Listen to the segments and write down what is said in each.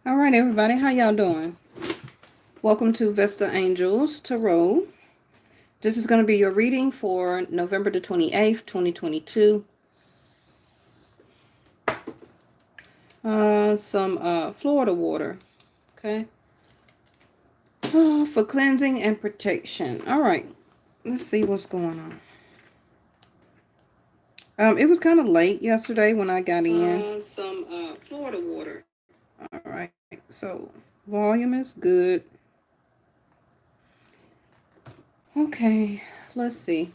All right, everybody, how y'all doing? Welcome to Vesta Angels Tarot. This is going to be your reading for November the 28th, 2022. Some Florida water, okay? For cleansing and protection. All right, let's see what's going on. It was kind of late yesterday when I got in. Some Florida water. All right, so volume is good. Okay, let's see.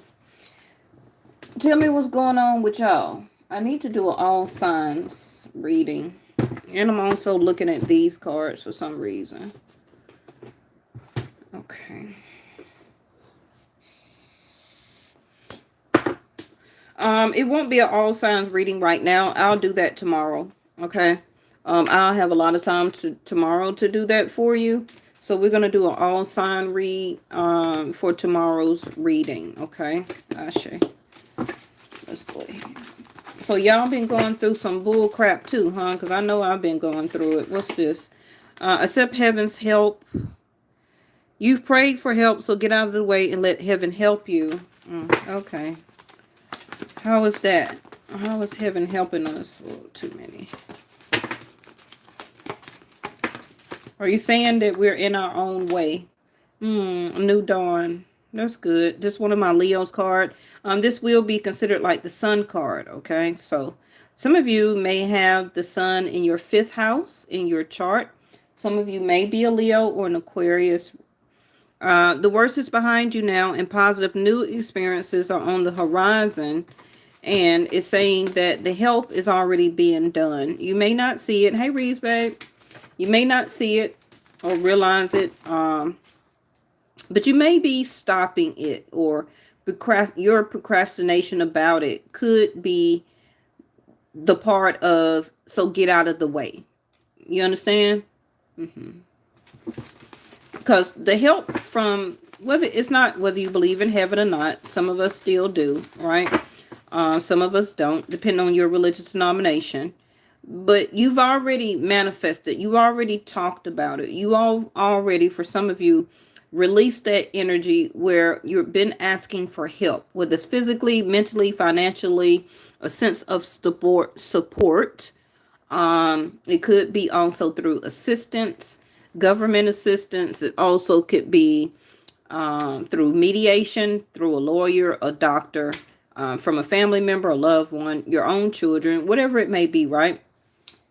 Tell me what's going on with y'all. I need to do an all signs reading. And I'm also looking at these cards for some reason. Okay. It won't be an all signs reading right now. I'll do that tomorrow. Okay. I'll have a lot of time tomorrow to do that for you. So we're gonna do an all sign read for tomorrow's reading. Okay. Ashe. Let's go ahead. So y'all been going through some bull crap too, huh? Because I know I've been going through it. What's this? Accept heaven's help. You've prayed for help, so get out of the way and let heaven help you. Okay. How is that? How is heaven helping us? Oh, too many. Are you saying that we're in our own way? A new dawn. That's good. This is one of my Leo's card. This will be considered like the sun card, okay? So some of you may have the sun in your 5th house in your chart. Some of you may be a Leo or an Aquarius. The worst is behind you now, and positive new experiences are on the horizon. And it's saying that the help is already being done. You may not see it. Hey, Reese, babe. You may not see it or realize it. But you may be stopping it, or your procrastination about it could be the part of, so get out of the way. You understand? Because the help from, it's not whether you believe in heaven or not. Some of us still do, right? Some of us don't, depending on your religious denomination. But you've already manifested. You already talked about it. You already, for some of you, released that energy where you've been asking for help, whether it's physically, mentally, financially, a sense of support. It could be also through assistance, government assistance. It also could be through mediation, through a lawyer, a doctor, from a family member, a loved one, your own children, whatever it may be, right?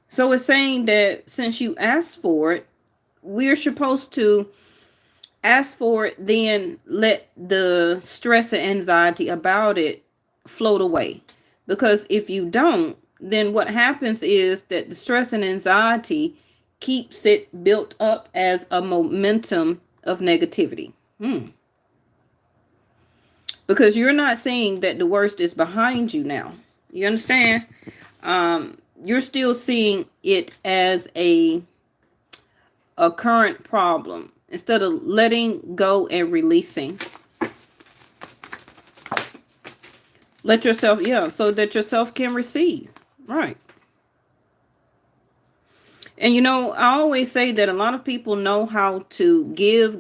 So it's saying that since you asked for it, we're supposed to ask for it, then let the stress and anxiety about it float away. Because if you don't, then what happens is that the stress and anxiety keeps it built up as a momentum of negativity. Because you're not seeing that the worst is behind you now. You understand? You're still seeing it as a current problem instead of letting go and releasing. Let yourself, so that yourself can receive. Right. And you know, I always say that a lot of people know how to give.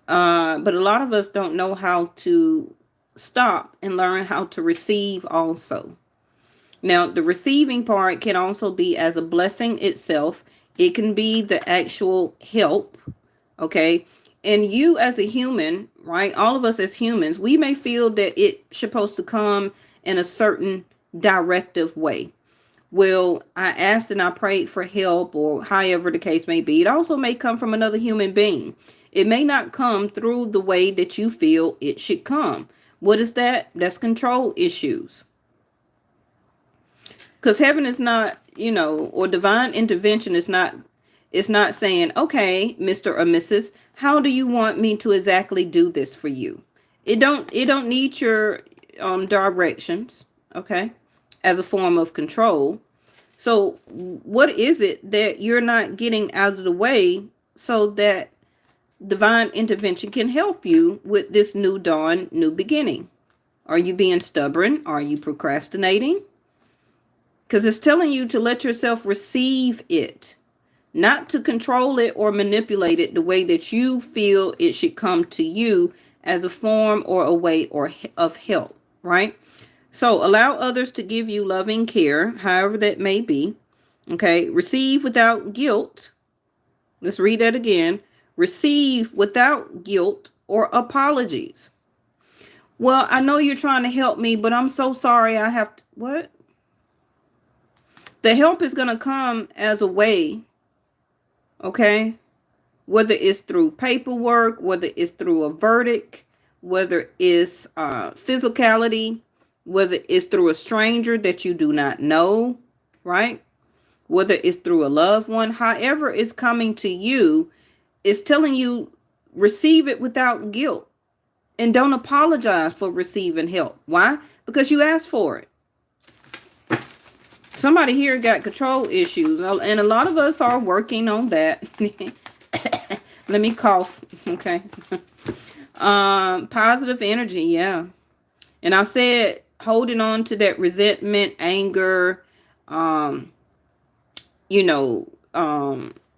But a lot of us don't know how to stop and learn how to receive also. Now, the receiving part can also be as a blessing itself. It can be the actual help, okay? And you as a human, right? All of us as humans, we may feel that it's supposed to come in a certain directive way. Well, I asked and I prayed for help, or however the case may be. It also may come from another human being. It may not come through the way that you feel it should come. What is that? That's control issues. Because heaven is not, or divine intervention is not, it's not saying, okay, Mr. or Mrs., how do you want me to exactly do this for you? It don't need your directions, okay, as a form of control. So what is it that you're not getting out of the way so that divine intervention can help you with this new dawn, new beginning? Are you being stubborn? Are you procrastinating? Because it's telling you to let yourself receive it, not to control it or manipulate it the way that you feel it should come to you as a form or a way or of help, right? So allow others to give you loving care, however that may be. Okay, receive without guilt. Let's read that again. Receive without guilt or apologies. Well, I know you're trying to help me, but I'm so sorry I have to. What? The help is going to come as a way, okay? Whether it's through paperwork, whether it's through a verdict, whether it's physicality, whether it's through a stranger that you do not know, right? Whether it's through a loved one, however it's coming to you, it's telling you receive it without guilt. And don't apologize for receiving help. Why? Because you asked for it. Somebody here got control issues. And a lot of us are working on that. Let me cough. Okay. Positive energy. Yeah. And I said holding on to that resentment, anger,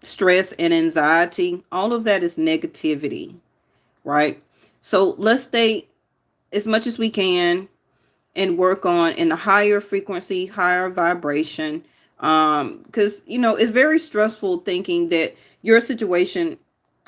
stress and anxiety. All of that is negativity. Right? So let's stay as much as we can and work on in a higher frequency, higher vibration. Because, it's very stressful thinking that your situation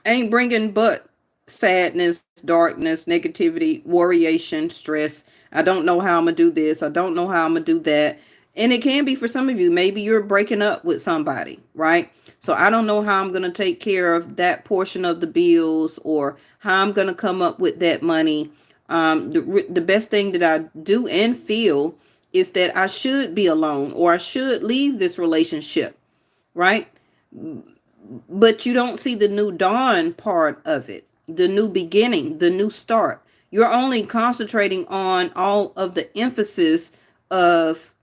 ain't bringing but sadness, darkness, negativity, worryation, stress. I don't know how I'm going to do this. I don't know how I'm going to do that. And it can be for some of you. Maybe you're breaking up with somebody, right? So I don't know how I'm going to take care of that portion of the bills or how I'm going to come up with that money. The best thing that I do and feel is that I should be alone or I should leave this relationship, right? But you don't see the new dawn part of it, the new beginning, the new start. You're only concentrating on all of the emphasis of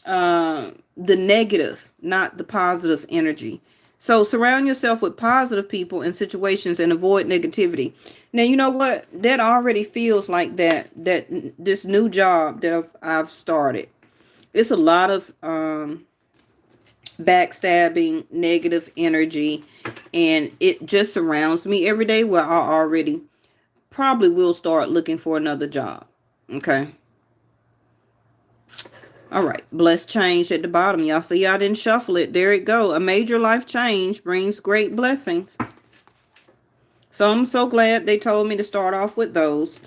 the negative, not the positive energy. So surround yourself with positive people and situations and avoid negativity. Now, you know what? That already feels like that this new job that I've started. It's a lot of backstabbing, negative energy, and it just surrounds me every day where I already probably will start looking for another job. Okay. All right, blessed change at the bottom. Y'all see I didn't shuffle it. There it go. A major life change brings great blessings. So I'm so glad they told me to start off with those.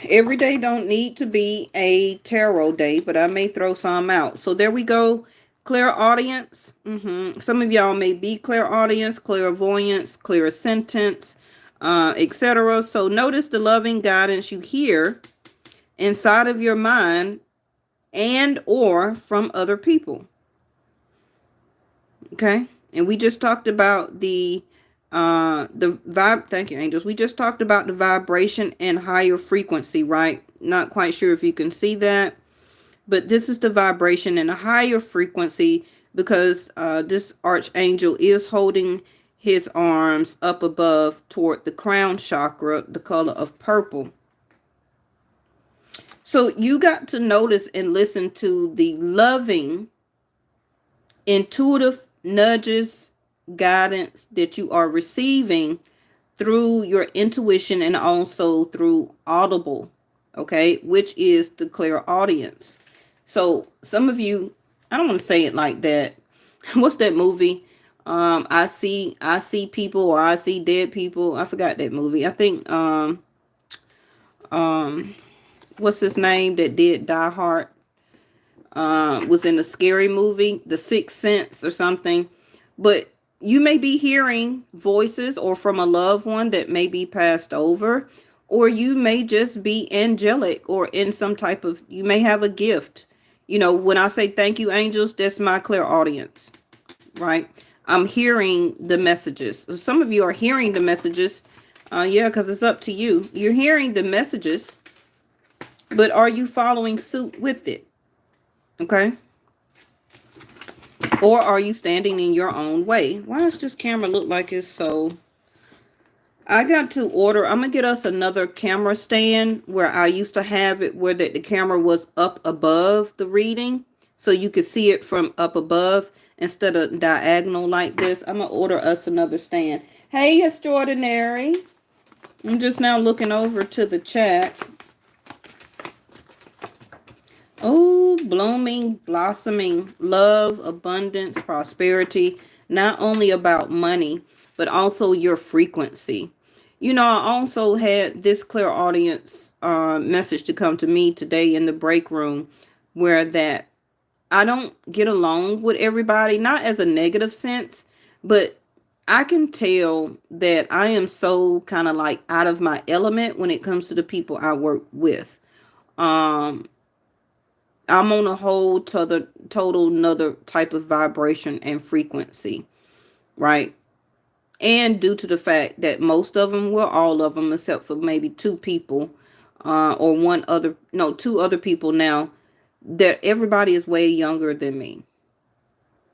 Every day don't need to be a tarot day, but I may throw some out. So there we go. Clairaudience. Some of y'all may be clairaudience, clairvoyance, clairsentience, etc. So notice the loving guidance you hear inside of your mind and or from other people. Okay, and we just talked about the vibe. Thank you, angels. We just talked about the vibration and higher frequency, right? Not quite sure if you can see that, but this is the vibration and a higher frequency because this archangel is holding his arms up above toward the crown chakra, the color of purple. So you got to notice and listen to the loving, intuitive nudges, guidance that you are receiving through your intuition and also through audible, okay, which is the clairaudience. So some of you, I don't want to say it like that. What's that movie? I see people or I see dead people. I forgot that movie. I think what's his name that did Die Hard? Was in a scary movie, The Sixth Sense or something. But you may be hearing voices or from a loved one that may be passed over, or you may just be angelic or in some type of, you may have a gift. When I say thank you, angels, that's my clairaudience, right? I'm hearing the messages. Some of you are hearing the messages. Yeah, because it's up to you. You're hearing the messages, but are you following suit with it? Okay. Or are you standing in your own way? Why does this camera look like it's so... I got to order, I'm going to get us another camera stand where I used to have it where the camera was up above the reading. so you can see it from up above instead of diagonal like this. I'm going to order us another stand. Hey, Extraordinary. I'm just now looking over to the chat. Oh, blooming, blossoming, love, abundance, prosperity, not only about money, but also your frequency. You know, I also had this clairaudience message to come to me today in the break room, where that I don't get along with everybody, not as a negative sense, but I can tell that I am so kind of like out of my element when it comes to the people I work with. Um, I'm on a whole total another type of vibration and frequency, right? And due to the fact that most of them, well, all of them, except for maybe two people, or two other people now, that everybody is way younger than me.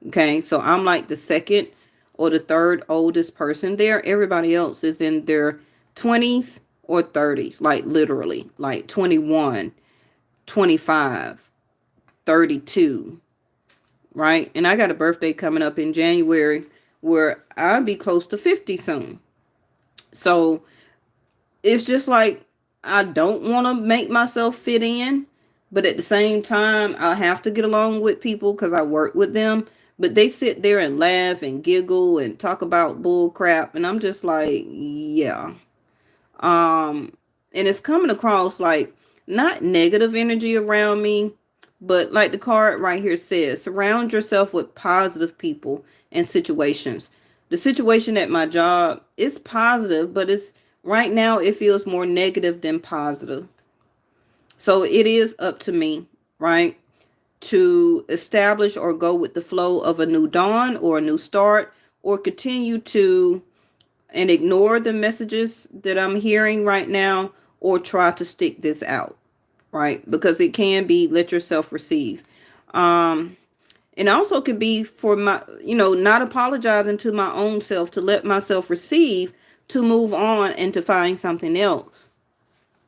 Okay, so I'm like the second or the third oldest person there. Everybody else is in their 20s or 30s, like literally, like 21, 25. 32, right? And I got a birthday coming up in January where I'll be close to 50 soon. So it's just like I don't want to make myself fit in, but at the same time, I have to get along with people because I work with them. But they sit there and laugh and giggle and talk about bull crap, and I'm just like, yeah. And it's coming across like not negative energy around me, but like the card right here says, surround yourself with positive people and situations. The situation at my job is positive, but it's right now it feels more negative than positive. So it is up to me, right, to establish or go with the flow of a new dawn or a new start, or continue to and ignore the messages that I'm hearing right now, or try to stick this out. Right? Because it can be let yourself receive. And also could be for my, not apologizing to my own self, to let myself receive, to move on and to find something else.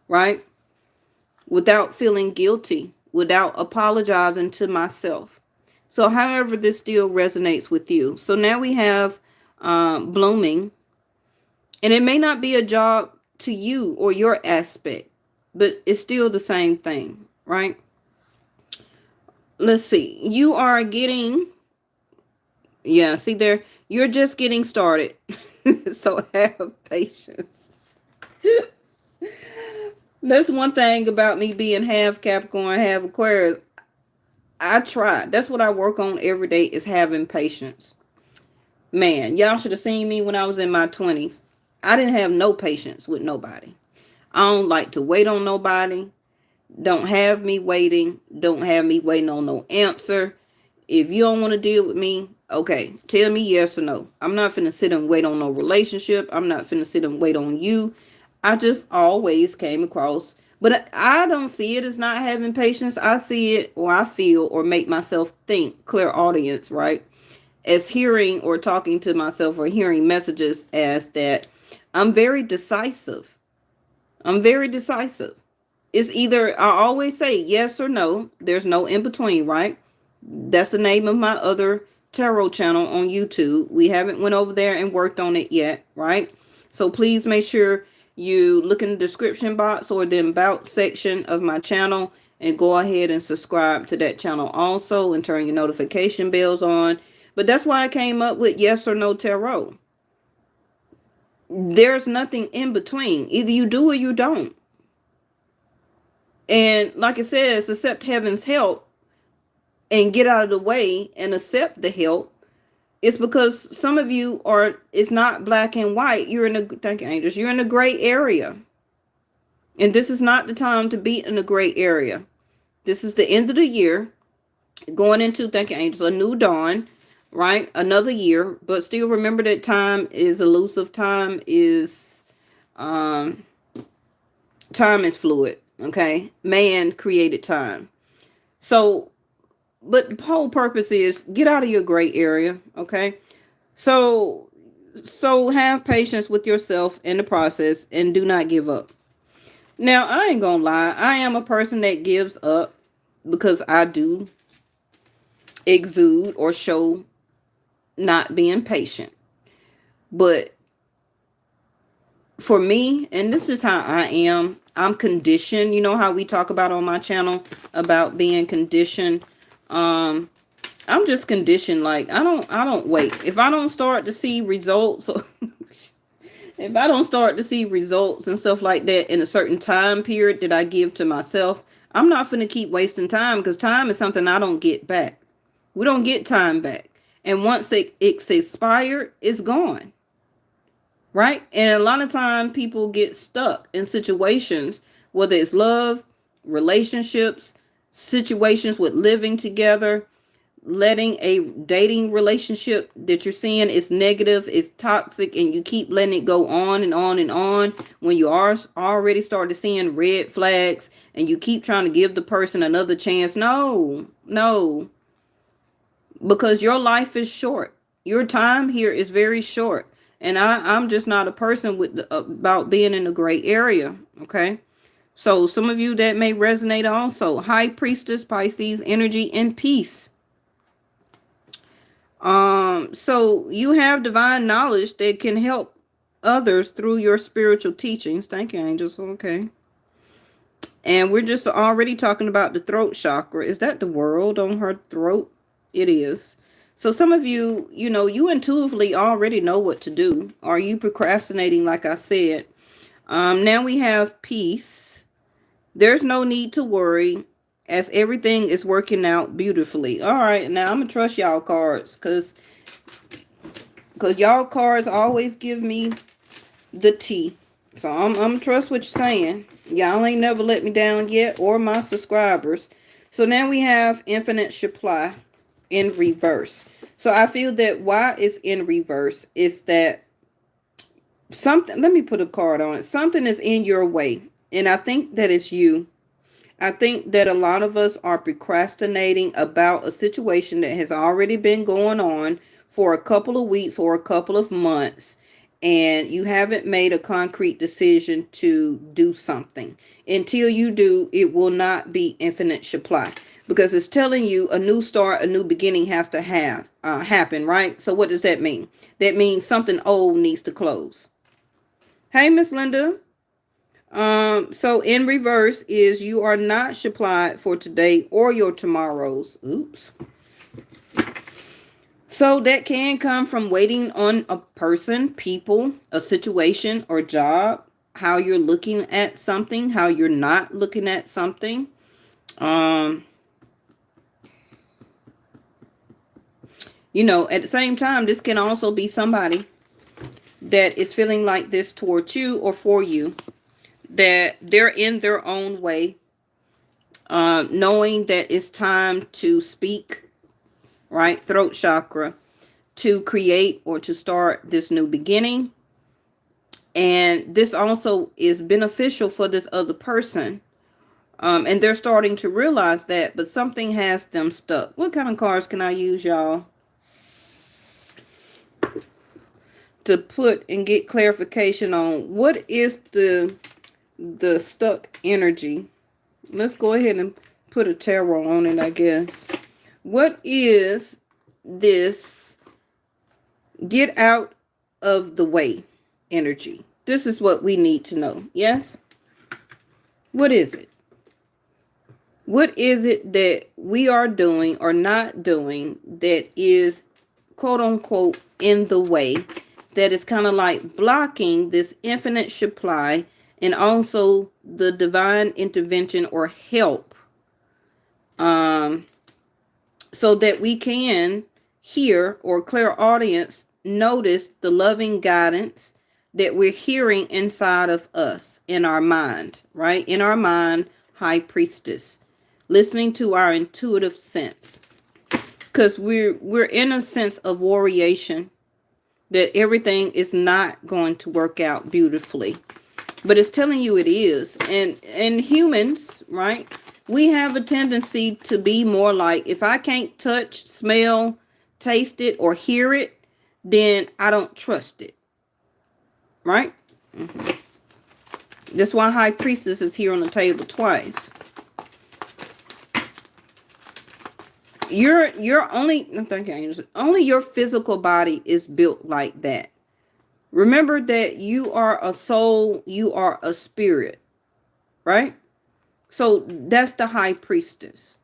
Right? Without feeling guilty, without apologizing to myself. So however this still resonates with you. So now we have blooming. And it may not be a job to you or your aspect, but it's still the same thing, right? Let's see. You are getting, see there, you're just getting started. So have patience. That's one thing about me being half Capricorn, half Aquarius. I try. That's what I work on every day, is having patience. Man, y'all should have seen me when I was in my 20s. I didn't have no patience with nobody. I don't like to wait on nobody. Don't have me waiting. Don't have me waiting on no answer. If you don't want to deal with me, okay, tell me yes or no. I'm not finna sit and wait on no relationship. I'm not finna sit and wait on you. I just always came across, but I don't see it as not having patience. I see it, or I feel, or make myself think, clairaudience, right? As hearing or talking to myself or hearing messages as that I'm very decisive. I'm very decisive. It's either, I always say yes or no. There's no in between, right? That's the name of my other tarot channel on YouTube. We haven't went over there and worked on it yet, right? So please make sure you look in the description box or the about section of my channel and go ahead and subscribe to that channel also, and turn your notification bells on. But that's why I came up with yes or no tarot. There's nothing in between. Either you do or you don't. And like it says, accept heaven's help and get out of the way and accept the help. It's because some of you are, it's not black and white. You're in a, thank you, angels, you're in a gray area. And this is not the time to be in a gray area. This is the end of the year. Going into, thank you, angels, a new dawn, right? Another year. But still remember that time is elusive. Time is fluid. Okay. Man created time. So, but the whole purpose is get out of your gray area. Okay. So have patience with yourself in the process and do not give up. Now, I ain't gonna lie. I am a person that gives up because I do exude or show not being patient. But for me, and this is how I am, I'm conditioned. You know how we talk about on my channel about being conditioned. I'm just conditioned. Like I don't wait. If I don't start to see results, if I don't start to see results and stuff like that in a certain time period that I give to myself, I'm not going to keep wasting time, because time is something I don't get back. We don't get time back. And once it's expired, it's gone. Right? And a lot of time people get stuck in situations, whether it's love, relationships, situations with living together, letting a dating relationship that you're seeing is negative, is toxic, and you keep letting it go on and on and on, when you are already started seeing red flags and you keep trying to give the person another chance. No, because your life is short. Your time here is very short. And I'm just not a person with about being in a gray area. Okay. So some of you that may resonate also. High Priestess, Pisces, energy and peace. So you have divine knowledge that can help others through your spiritual teachings. Thank you, angels. Okay. And we're just already talking about the throat chakra. Is that the world on her throat? It is. So some of you, you intuitively already know what to do. Are you procrastinating, like I said? Now we have peace. There's no need to worry, as everything is working out beautifully. All right, now I'm going to trust y'all cards, because y'all cards always give me the tea. So I'm going to trust what you're saying. Y'all ain't never let me down yet, or my subscribers. So now we have infinite supply in reverse. So I feel that why it's in reverse is that something, let me put a card on it. Something is in your way. And I think that it's you. I think that a lot of us are procrastinating about a situation that has already been going on for a couple of weeks or a couple of months. And you haven't made a concrete decision to do something. Until you do, it will not be infinite supply. Because it's telling you a new start, a new beginning has to happen, right? So what does that mean? That means something old needs to close. Hey, Miss Linda. So in reverse is you are not supplied for today or your tomorrows. Oops. So that can come from waiting on a person, people, a situation, or job. How you're looking at something, how you're not looking at something. At the same time, this can also be somebody that is feeling like this towards you or for you, that they're in their own way, knowing that it's time to speak, right? Throat chakra, to create or to start this new beginning. And this also is beneficial for this other person. And they're starting to realize that, but something has them stuck. What kind of cards can I use, y'all, to put and get clarification on what is the stuck energy? Let's go ahead and put a tarot on it, I guess. What is this get out of the way energy? This is what we need to know. Yes? What is it? What is it that we are doing or not doing that is, quote unquote, in the way, that is kind of like blocking this infinite supply and also the divine intervention or help, so that we can hear, or clairaudience, notice the loving guidance that we're hearing inside of us, in our mind, right? In our mind, High Priestess, listening to our intuitive sense, because we're in a sense of variation, that everything is not going to work out beautifully, but it's telling you it is. And humans, right, we have a tendency to be more like, if I can't touch, smell, taste it, or hear it, then I don't trust it, right? That's why High Priestess is here on the table twice. you're only, no, thank you, angels. Only your physical body is built like that. Remember that you are a soul, you are a spirit, right? So that's the high priestess.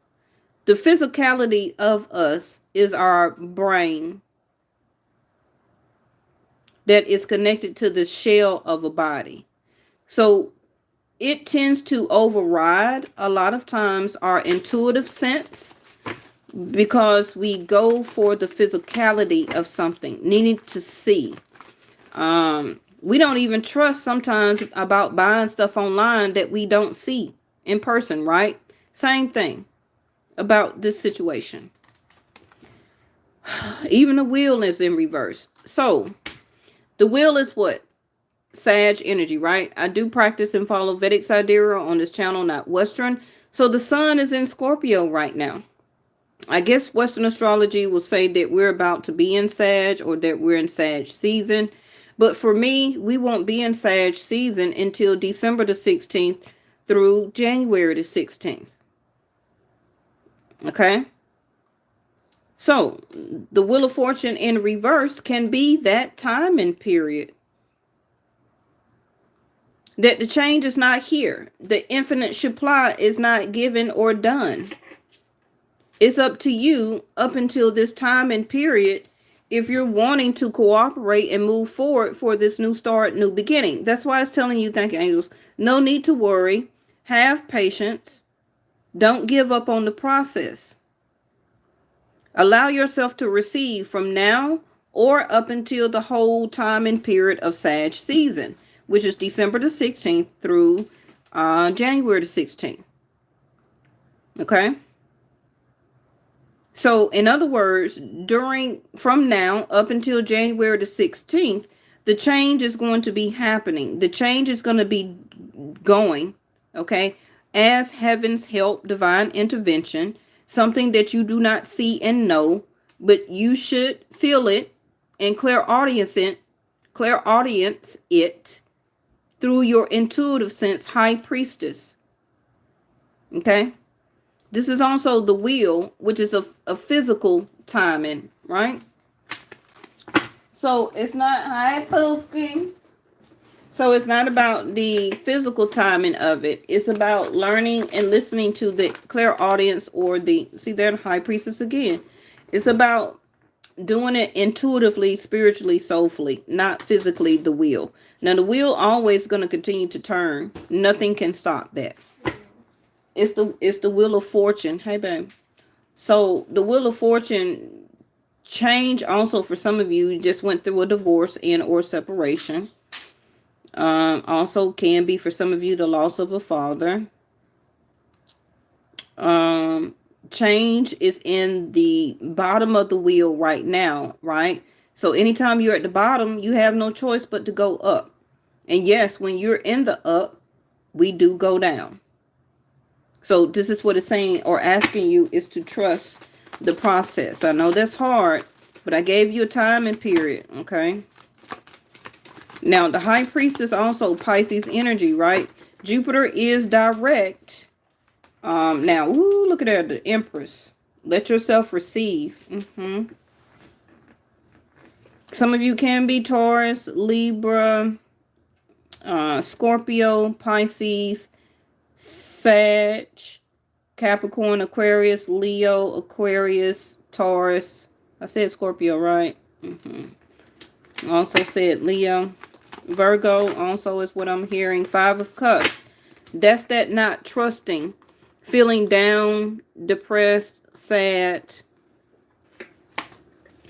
The physicality of us is our brain that is connected to the shell of a body. So it tends to override a lot of times our intuitive sense, because we go for the physicality of something, needing to see. We don't even trust sometimes about buying stuff online that we don't see in person, right? Same thing about this situation. Even the wheel is in reverse. So the wheel is what? Sag energy, right? I do practice and follow Vedic Sidereal on this channel, not Western. So the sun is in Scorpio right now. I guess Western astrology will say that we're about to be in Sag, or that we're in Sag season. But for me, we won't be in Sag season until December the 16th through January the 16th. Okay? So the Wheel of Fortune in reverse can be that timing period that the change is not here. The infinite supply is not given or done. It's up to you up until this time and period if you're wanting to cooperate and move forward for this new start, new beginning. That's why it's telling you, thank you, angels, no need to worry. Have patience. Don't give up on the process. Allow yourself to receive from now or up until the whole time and period of Sag season, which is December the 16th through January the 16th. Okay? So, in other words, from now up until January the 16th, the change is going to be happening. The change is going to be going, okay, as heaven's help, divine intervention, something that you do not see and know, but you should feel it and clairaudience it through your intuitive sense, high priestess. Okay? This is also the wheel, which is a physical timing, right? So it's not high poking. So it's not about the physical timing of it. It's about learning and listening to the clairaudience, or the, see there, high priestess again. It's about doing it intuitively, spiritually, soulfully, not physically the wheel. Now the wheel always going to continue to turn. Nothing can stop that. It's the Wheel of Fortune. Hey, babe. So the Wheel of Fortune change also for some of you just went through a divorce and or separation. Also can be for some of you the loss of a father. Change is in the bottom of the wheel right now, right? So anytime you're at the bottom, you have no choice but to go up. And yes, when you're in the up, we do go down. So this is what it's saying or asking you, is to trust the process. I know that's hard, but I gave you a time and period, okay? Now, the high priest is also Pisces energy, right? Jupiter is direct. Now, ooh, look at that, the Empress. Let yourself receive. Some of you can be Taurus, Libra, Scorpio, Pisces, Sag, Capricorn, Aquarius, Leo, Aquarius, Taurus. I said Scorpio, right? Also said Leo. Virgo also is what I'm hearing. 5 of Cups. That's that not trusting. Feeling down, depressed, sad.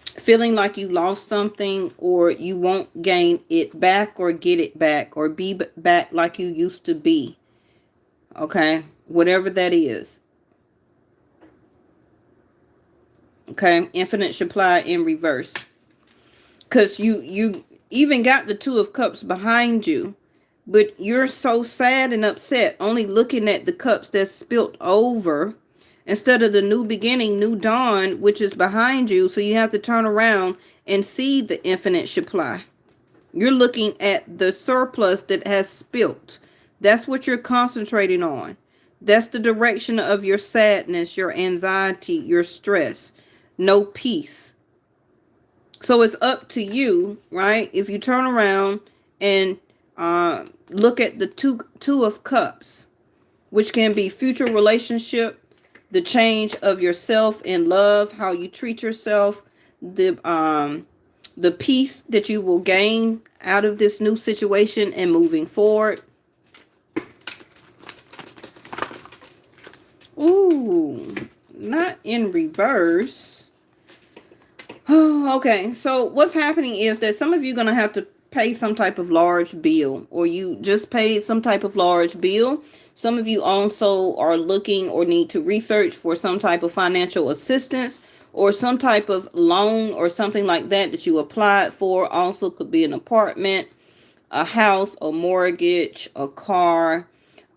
Feeling like you lost something, or you won't gain it back or get it back or be back like you used to be. Okay, whatever that is. Okay, infinite supply in reverse. Because you even got the 2 of Cups behind you, but you're so sad and upset, only looking at the cups that's spilt over instead of the new beginning, new dawn, which is behind you. So you have to turn around and see the infinite supply. You're looking at the surplus that has spilt. That's what you're concentrating on. That's the direction of your sadness, your anxiety, your stress. No peace. So it's up to you, right? If you turn around and look at the two of cups, which can be future relationship, the change of yourself in love, how you treat yourself, the peace that you will gain out of this new situation and moving forward. Ooh, not in reverse. Oh, okay. So what's happening is that some of you are going to have to pay some type of large bill, or you just paid some type of large bill. Some of you also are looking or need to research for some type of financial assistance or some type of loan or something like that that you applied for. Also could be an apartment, a house, a mortgage, a car,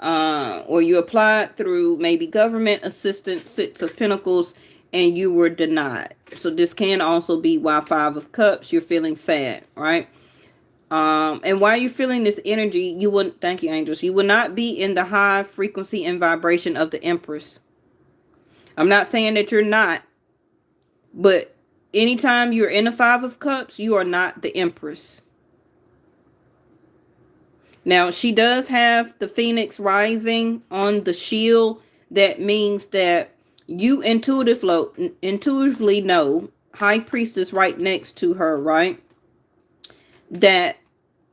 or you applied through maybe government assistance, Six of Pentacles, and you were denied. So this can also be why Five of Cups, you're feeling sad, right? And while you're feeling this energy, you wouldn't, thank you, angels, you will not be in the high frequency and vibration of the Empress. I'm not saying that you're not, but anytime you're in the Five of Cups, you are not the Empress. Now, she does have the Phoenix rising on the shield. That means that you intuitively know, High Priestess right next to her, right? That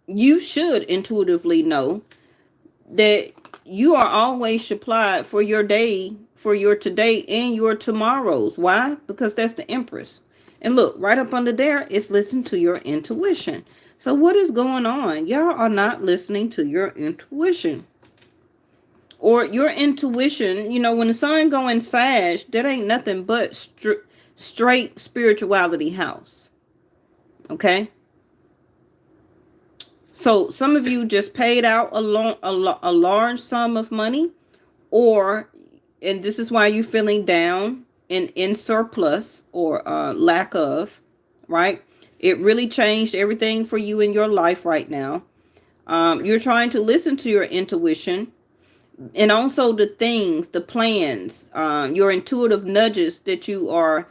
you should intuitively know that you are always supplied for your day, for your today and your tomorrows. Why? Because that's the Empress. And look, right up under there, it's listen to your intuition. So what is going on? Y'all are not listening to your intuition. Or your intuition, you know, when the sun go in Sag, that ain't nothing but straight spirituality house. Okay? So some of you just paid out a large sum of money, and this is why you're feeling down and in surplus or lack of, right? It really changed everything for you in your life right now. You're trying to listen to your intuition and also the things, the plans, your intuitive nudges that you are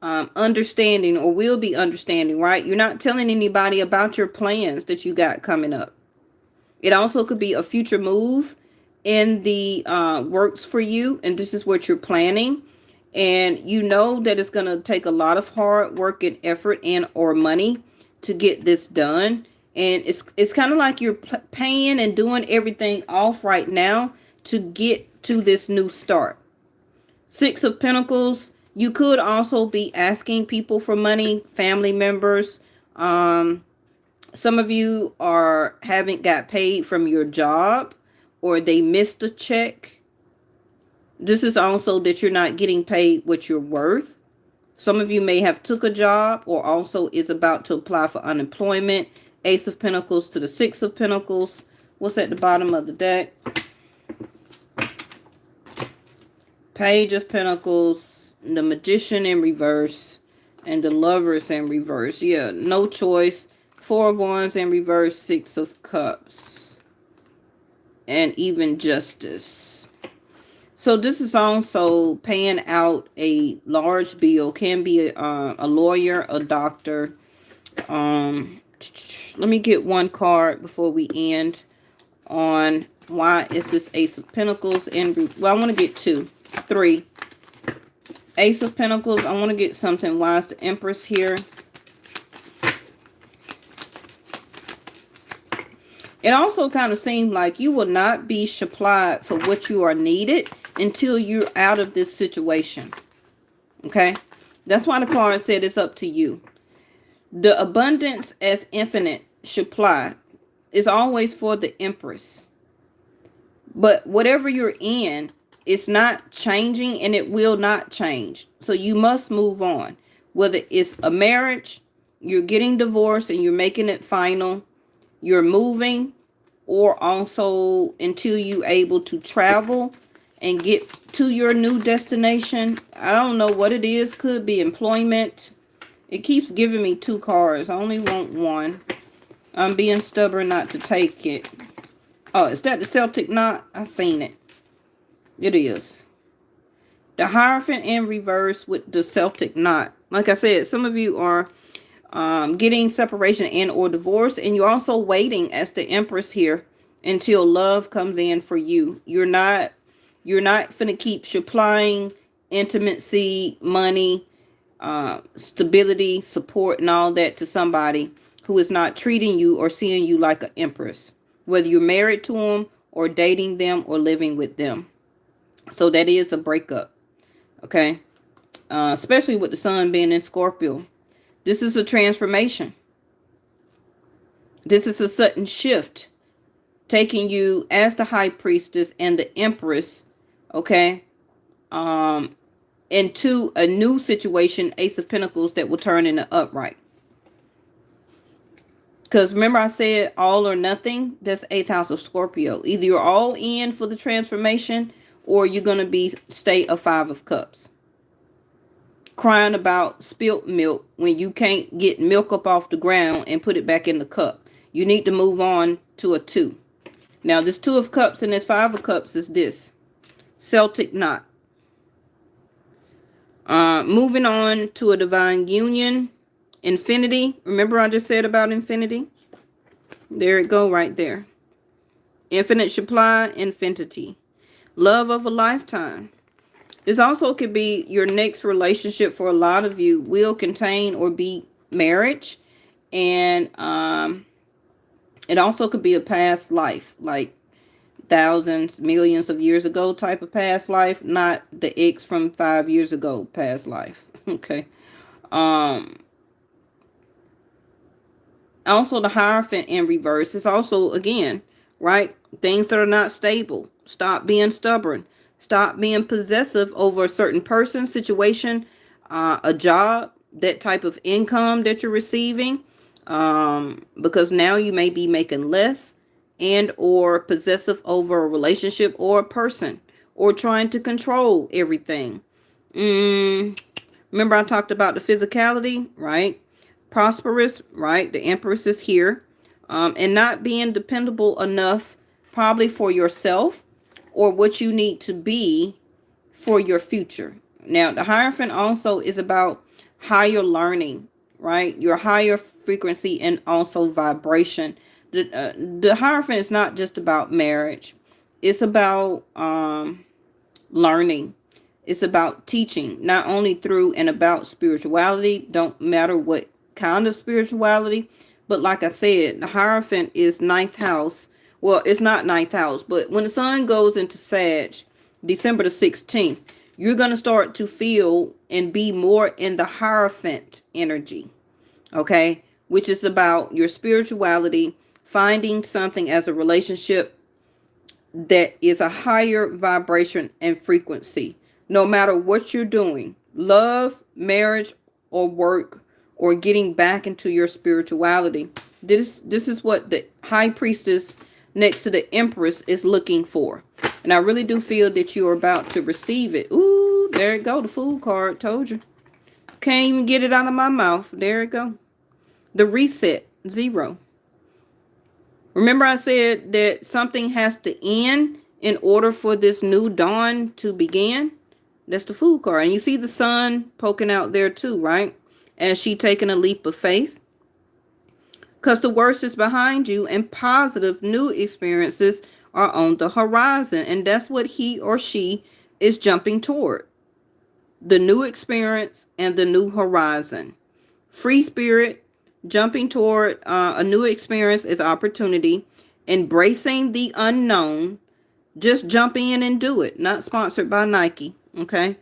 understanding or will be understanding, right? You're not telling anybody about your plans that you got coming up. It also could be a future move in the works for you, and this is what you're planning. And you know that it's going to take a lot of hard work and effort and or money to get this done. And it's kind of like you're paying and doing everything off right now to get to this new start. Six of Pentacles. You could also be asking people for money, family members. Some of you haven't got paid from your job, or they missed a check. This is also that you're not getting paid what you're worth. Some of you may have took a job or also is about to apply for unemployment. Ace of Pentacles to the Six of Pentacles. What's at the bottom of the deck? Page of Pentacles, the Magician in reverse, and the Lovers in reverse. Yeah, no choice. Four of Wands in reverse, Six of Cups, and even Justice. So this is also paying out a large bill. Can be a lawyer, a doctor. Let me get one card before we end on why is this Ace of Pentacles in. Well, I want to get three. Ace of Pentacles. I want to get something. Why is the Empress here? It also kind of seems like you will not be supplied for what you are needed until you're out of this situation. Okay? That's why the card said it's up to you. The abundance as infinite supply is always for the Empress. But whatever you're in, it's not changing and it will not change. So you must move on. Whether it's a marriage, you're getting divorced and you're making it final, you're moving, or also until you're able to travel and get to your new destination. I don't know what it is. Could be employment. It keeps giving me two cards. I only want one. I'm being stubborn not to take it. Oh, is that the Celtic knot? I seen it. It is. The Hierophant in reverse with the Celtic knot. Like I said, some of you are getting separation and or divorce, and you're also waiting as the Empress here until love comes in for you. You're not finna keep supplying intimacy, money, stability, support, and all that to somebody who is not treating you or seeing you like an Empress, whether you're married to them or dating them or living with them. So that is a breakup. Okay. Especially with the sun being in Scorpio. This is a transformation. This is a sudden shift, taking you as the High Priestess and the Empress, okay, into a new situation, Ace of Pentacles, that will turn into upright. Because remember I said all or nothing? That's 8th house of Scorpio. Either you're all in for the transformation, or you're going to be stay a 5 of Cups. Crying about spilt milk when you can't get milk up off the ground and put it back in the cup. You need to move on to a 2. Now this 2 of Cups and this 5 of Cups is this Celtic knot. Moving on to a divine union. Infinity. Remember I just said about infinity? There it go right there. Infinite supply, infinity. Love of a lifetime. This also could be your next relationship for a lot of you. Will contain or be marriage. And it also could be a past life. Like thousands, millions of years ago type of past life. Not the ex from 5 years ago past life. Okay. Also the Hierophant in reverse is also, again, right? Things that are not stable. Stop being stubborn. Stop being possessive over a certain person, situation, a job, that type of income that you're receiving. Because now you may be making less, and or possessive over a relationship or a person, or trying to control everything. Remember I talked about the physicality, right? Prosperous, right? The Empress is here. And not being dependable enough probably for yourself or what you need to be for your future. Now, the Hierophant also is about higher learning, right? Your higher frequency and also vibration. The Hierophant is not just about marriage. It's about learning. It's about teaching, not only through and about spirituality. Don't matter what kind of spirituality, but like I said, the Hierophant is 9th house. Well, it's not 9th house, but when the sun goes into Sag, December the 16th, you're going to start to feel and be more in the Hierophant energy, okay? Which is about your spirituality, finding something as a relationship that is a higher vibration and frequency. No matter what you're doing, love, marriage, or work, or getting back into your spirituality. This is what the High Priestess next to the Empress is looking for. And I really do feel that you're about to receive it. Ooh, there it go. The Fool card. Told you. Can't even get it out of my mouth. There it go. The Reset. 0. Remember I said that something has to end in order for this new dawn to begin? That's the Fool card. And you see the sun poking out there too, right? As she taking a leap of faith. Because the worst is behind you and positive new experiences are on the horizon. And that's what he or she is jumping toward. The new experience and the new horizon. Free spirit, jumping toward a new experience is opportunity. Embracing the unknown. Just jump in and do it. Not sponsored by Nike. Okay.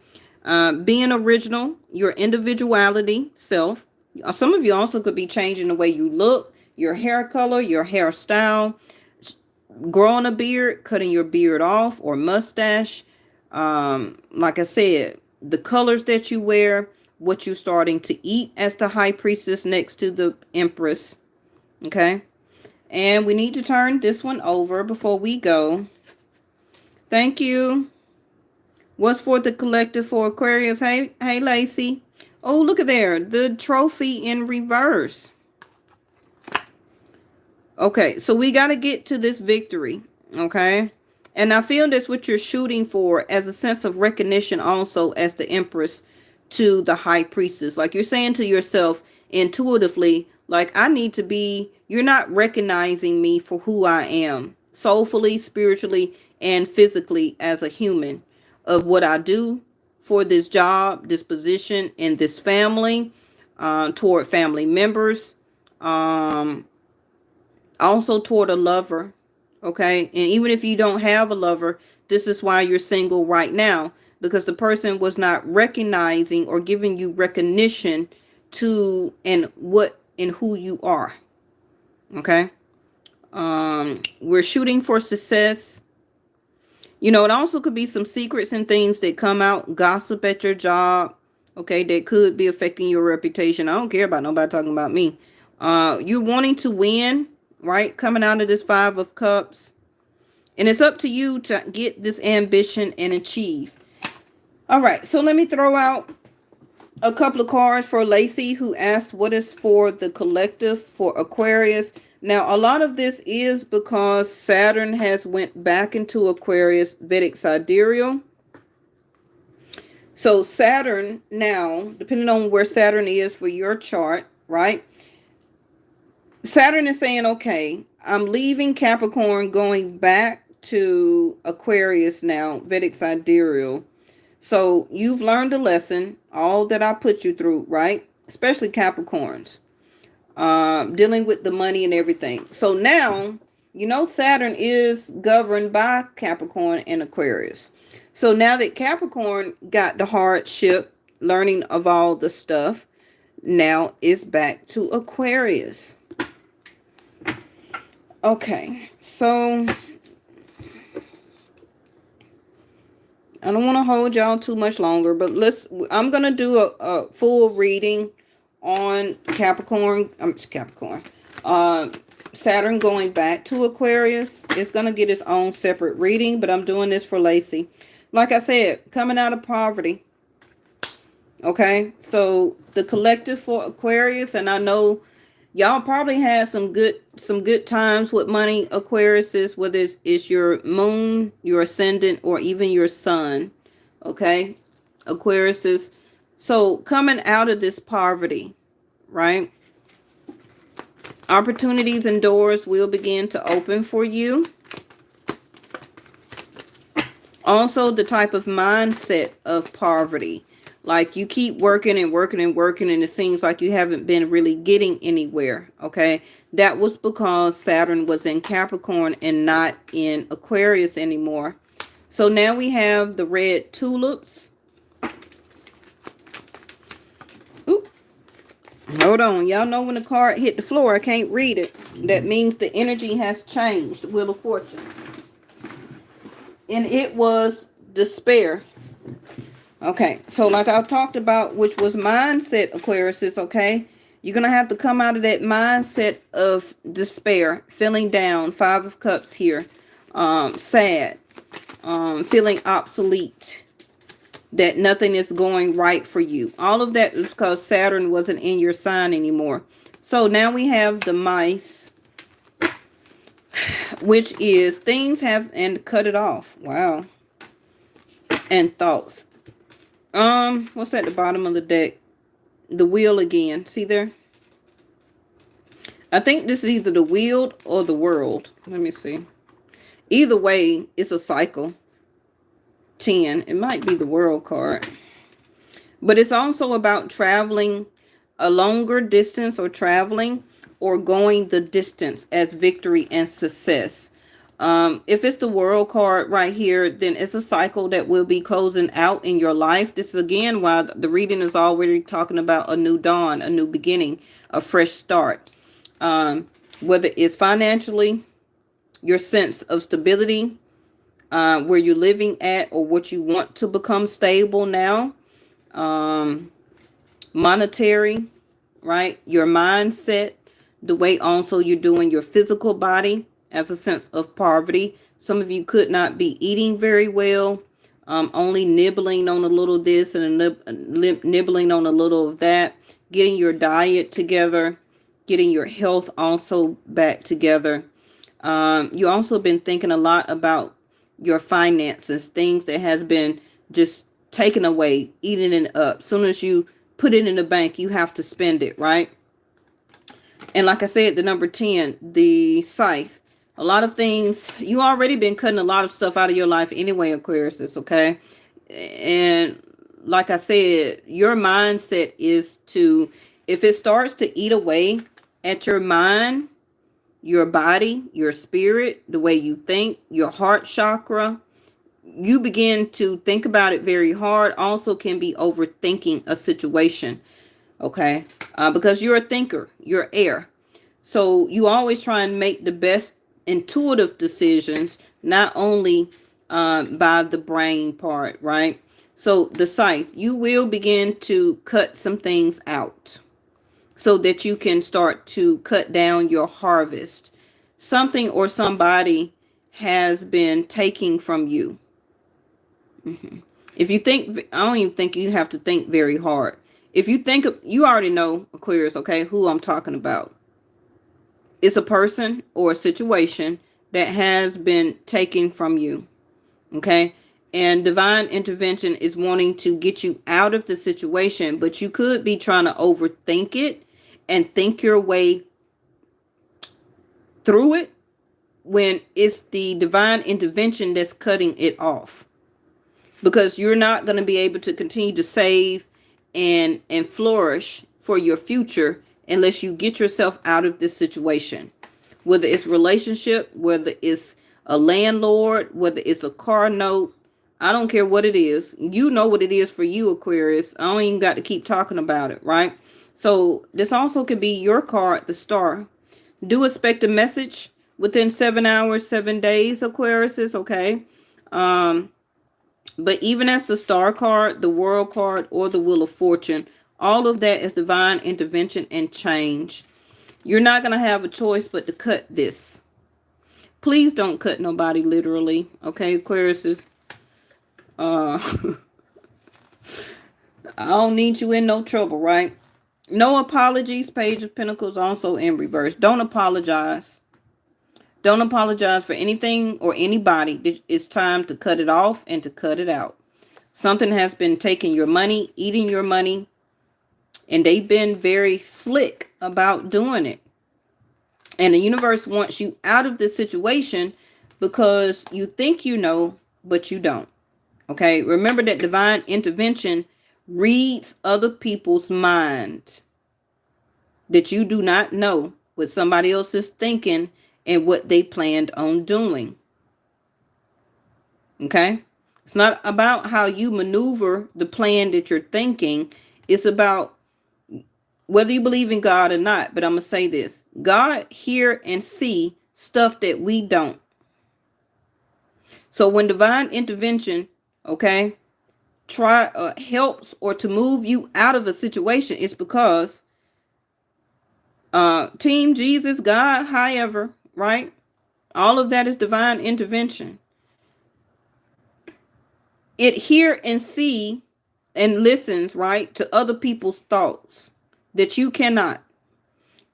Being original, your individuality, self. Some of you also could be changing the way you look, your hair color, your hairstyle, growing a beard, cutting your beard off or mustache. Like I said, the colors that you wear, what you're starting to eat as the High Priestess next to the Empress. Okay. And we need to turn this one over before we go. Thank you. What's for the collective for Aquarius? Hey, Lacey. Oh, look at there. The trophy in reverse. Okay, so we got to get to this victory. Okay. And I feel that's what you're shooting for, as a sense of recognition also as the Empress to the High Priestess. Like you're saying to yourself intuitively, like, I need to be, you're not recognizing me for who I am, soulfully, spiritually, and physically as a human, of what I do for this job, this position, in this family, toward family members, also toward a lover. Okay. And even if you don't have a lover, this is why you're single right now, because the person was not recognizing or giving you recognition to and what and who you are. Okay. We're shooting for success. You know, it also could be some secrets and things that come out, gossip at your job. Okay, that could be affecting your reputation. I don't care about nobody talking about me. You're wanting to win, right? Coming out of this Five of Cups. And it's up to you to get this ambition and achieve. All right, so let me throw out a couple of cards for Lacey, who asked what is for the collective for Aquarius. Now, a lot of this is because Saturn has went back into Aquarius, Vedic sidereal. So Saturn now, depending on where Saturn is for your chart, right? Saturn is saying, okay, I'm leaving Capricorn, going back to Aquarius now, Vedic sidereal. So you've learned a lesson, all that I put you through, right? Especially Capricorns, dealing with the money and everything. So now, you know, Saturn is governed by Capricorn and Aquarius. So now that Capricorn got the hardship, learning of all the stuff, now it's back to Aquarius. Okay, so I don't want to hold y'all too much longer, but I'm going to do a full reading on Capricorn. Saturn going back to Aquarius. It's going to get its own separate reading, but I'm doing this for Lacey. Like I said, coming out of poverty. Okay, so the collective for Aquarius, and I know y'all probably had some good times with money, Aquariuses, whether it's your moon, your ascendant, or even your sun. Okay, Aquariuses. So coming out of this poverty, right? Opportunities and doors will begin to open for you. Also, the type of mindset of poverty. Like you keep working and working and working, and it seems like you haven't been really getting anywhere. Okay. That was because Saturn was in Capricorn and not in Aquarius anymore. So now we have the red tulips. Oop. Hold on. Y'all know when the card hit the floor, I can't read it. That means the energy has changed. Wheel of Fortune. And it was despair. Okay, so like I talked about, which was mindset, Aquariuses, okay? You're going to have to come out of that mindset of despair, feeling down, Five of Cups here, sad, feeling obsolete, that nothing is going right for you. All of that is because Saturn wasn't in your sign anymore. So now we have the mice, which is things have, and cut it off. Wow. And thoughts. What's at the bottom of the deck? The wheel again. See there? I think this is either the wheel or the world. Let me see. Either way, it's a cycle. 10. It might be the world card. But it's also about traveling a longer distance, or traveling or going the distance as victory and success. If it's the world card right here, then it's a cycle that will be closing out in your life. This is again why the reading is already talking about a new dawn, a new beginning, a fresh start. Whether it's financially, your sense of stability, where you're living at, or what you want to become stable now, monetary, right? Your mindset, the way also you're doing your physical body as a sense of poverty. Some of you could not be eating very well, only nibbling on a little this and nibbling on a little of that, getting your diet together, getting your health also back together. You also been thinking a lot about your finances, things that has been just taken away, eating it up. Soon as you put it in the bank, you have to spend it, right? And like I said, the number 10, the scythe. A lot of things, you already been cutting a lot of stuff out of your life anyway, Aquarius, okay? And like I said, your mindset is to, if it starts to eat away at your mind, your body, your spirit, the way you think, your heart chakra, you begin to think about it very hard. Also can be overthinking a situation, okay? Because you're a thinker, you're air. So you always try and make the best intuitive decisions, not only by the brain part, right? So the scythe, you will begin to cut some things out so that you can start to cut down your harvest. Something or somebody has been taking from you. If you think, I don't even think you have to think very hard. If you think, you already know, Aquarius, okay, who I'm talking about. It's a person or a situation that has been taken from you, okay? And divine intervention is wanting to get you out of the situation, but you could be trying to overthink it and think your way through it when it's the divine intervention that's cutting it off. Because you're not going to be able to continue to save and flourish for your future unless you get yourself out of this situation. Whether it's relationship, whether it's a landlord, whether it's a car note, I don't care what it is. You know what it is for you, Aquarius. I don't even got to keep talking about it, right? So this also could be your card, the star. Do expect a message within 7 hours, 7 days, Aquarius, okay? But even as the star card, the world card, or the wheel of fortune, all of that is divine intervention and change. You're not going to have a choice but to cut this. Please don't cut nobody literally. Okay, Aquarius? I don't need you in no trouble, right? No apologies. Page of Pentacles also in reverse. Don't apologize. Don't apologize for anything or anybody. It's time to cut it off and to cut it out. Something has been taking your money, eating your money, and they've been very slick about doing it. And the universe wants you out of this situation because you think you know, but you don't. Okay, remember that divine intervention reads other people's mind. That you do not know what somebody else is thinking and what they planned on doing. Okay? It's not about how you maneuver the plan that you're thinking. It's about whether you believe in God or not. But I'm going to say this. God hear and see stuff that we don't. So when divine intervention, okay, helps or to move you out of a situation, it's because Team Jesus, God, however, right? All of that is divine intervention. It hear and see and listens, right, to other people's thoughts that you cannot.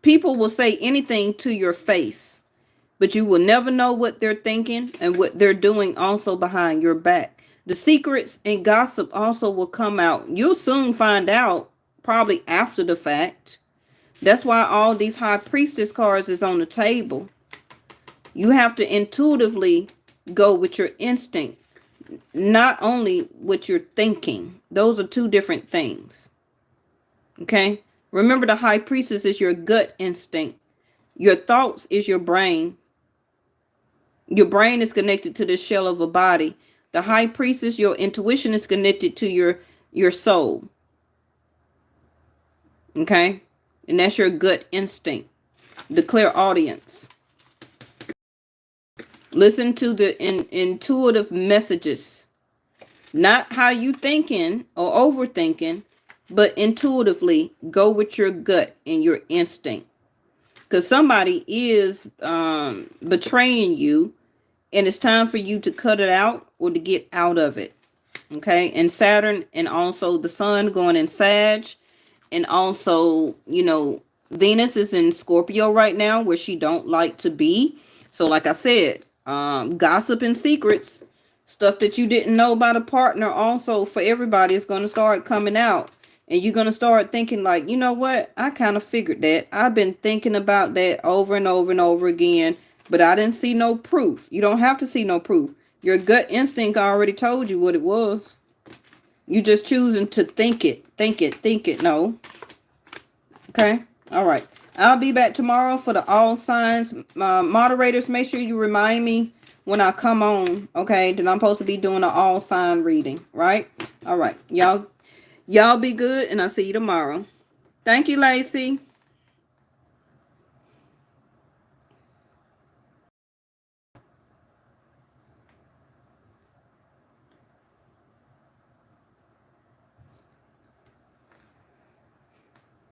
People will say anything to your face, but you will never know what they're thinking and what they're doing also behind your back. The secrets and gossip also will come out. You'll soon find out, probably after the fact. That's why all these high priestess cards is on the table. You have to intuitively go with your instinct, not only what you're thinking. Those are two different things. Okay? Remember, the high priestess is your gut instinct. Your thoughts is your brain. Your brain is connected to the shell of a body. The high priestess, your intuition is connected to your soul. Okay? And that's your gut instinct. The clairaudience. Listen to the intuitive messages. Not how you thinking or overthinking, but intuitively go with your gut and your instinct. Because somebody is betraying you, and it's time for you to cut it out or to get out of it. Okay? And Saturn and also the sun going in Sag, and also, you know, Venus is in Scorpio right now where she don't like to be. So like I said, gossip and secrets, Stuff that you didn't know about a partner also for everybody is going to start coming out. And you're going to start thinking like, you know what? I kind of figured that. I've been thinking about that over and over and over again, but I didn't see no proof. You don't have to see no proof. Your gut instinct already told you what it was. You just choosing to think it. Think it. No. Okay. All right. I'll be back tomorrow for the all signs. Moderators, make sure you remind me when I come on, okay, that I'm supposed to be doing an all sign reading, right? All right. Y'all be good, and I'll see you tomorrow. Thank you, Lacey.